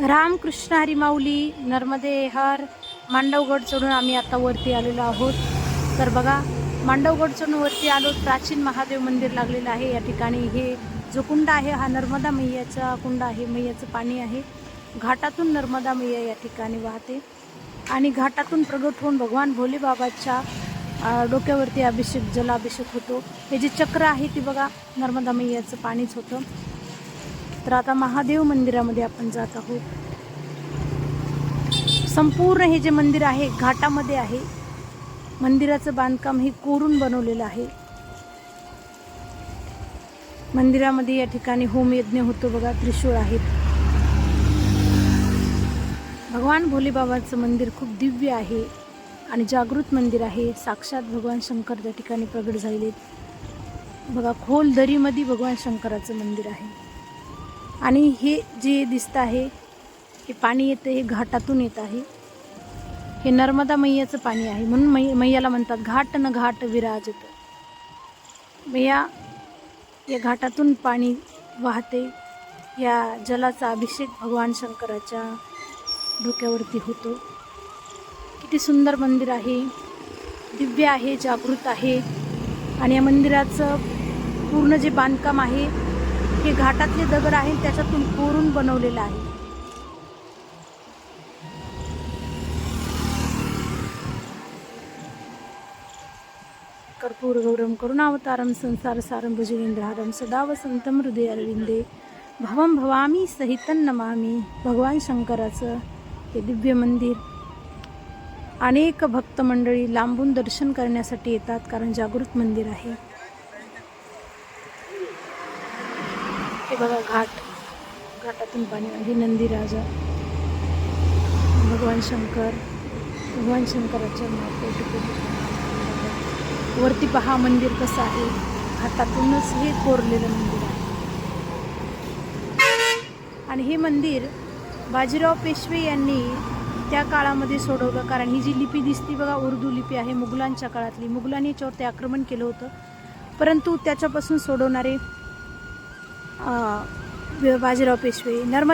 रामकृष्ण हरी माऊली नर्मदे हर. मांडवगड चढून आम्ही आता वरती आलेलो आहोत. तर बघा, मांडवगड चढून वरती आलो. प्राचीन महादेव मंदिर लागलेलं आहे या ठिकाणी. हे जो कुंड आहे हा नर्मदा मैयाचा कुंड आहे. मैयाचं पाणी आहे. घाटातून नर्मदा मैया या ठिकाणी वाहते आणि घाटातून प्रगट होऊन भगवान भोले बाबाच्या डोक्यावरती अभिषेक, जलाभिषेक होतो. हे जे चक्र आहे ते बघा नर्मदा मैयाचं पाणीच होतं. तर आता महादेव मंदिरामध्ये आपण जात आहोत. संपूर्ण हे जे मंदिर आहे घाटामध्ये आहे. मंदिराचं बांधकाम हे कोरून बनवलेलं आहे. मंदिरामध्ये या ठिकाणी होमयज्ञ होतो बघा. त्रिशूळ आहेत. भगवान भोलेबाबाचं मंदिर खूप दिव्य आहे आणि जागृत मंदिर आहे. साक्षात भगवान शंकर त्या ठिकाणी प्रगट झालेत बघा. खोल दरीमध्ये भगवान शंकराचं मंदिर आहे. आणि हे जे दिसतं आहे हे पाणी येतं, हे घाटातून येत आहे. हे नर्मदा मैयाचं पाणी आहे. म्हणून मैयाला म्हणतात घाट न घाट विराजत. मैया या घाटातून पाणी वाहते. या जलाचा अभिषेक भगवान शंकराच्या डोक्यावरती होतो. किती सुंदर मंदिर आहे. दिव्य आहे, जागृत आहे. आणि या मंदिराचं पूर्ण जे बांधकाम आहे हे घाटातले दगड आहेत त्याच्यातून कोरून बनवलेलं आहे. कर्पूर गौरम करुणावतारम संसार सारम भुजगेंद्रहारम सदा वसंतम हृदय अरविंदे भवम भवामी सहितं नमामि. भगवान शंकराचं हे दिव्य मंदिर. अनेक भक्त मंडळी लांबून दर्शन करण्यासाठी येतात कारण जागृत मंदिर आहे. हे बघा घाट, घाटातून पाणी आहे. नंदी राजा, भगवान शंकर, भगवान शंकराच्या वरती पहा मंदिर कसं आहे. घाटातूनच हे कोरलेलं मंदिर आहे. आणि हे मंदिर बाजीराव पेशवे यांनी त्या काळामध्ये सोडवलं कारण ही जी लिपी दिसती बघा उर्दू लिपी आहे मुघलांच्या काळातली. मुघलांनी याच्यावरती आक्रमण केलं होतं परंतु त्याच्यापासून सोडवणारे बाजीराव पेशवे. नर्मदा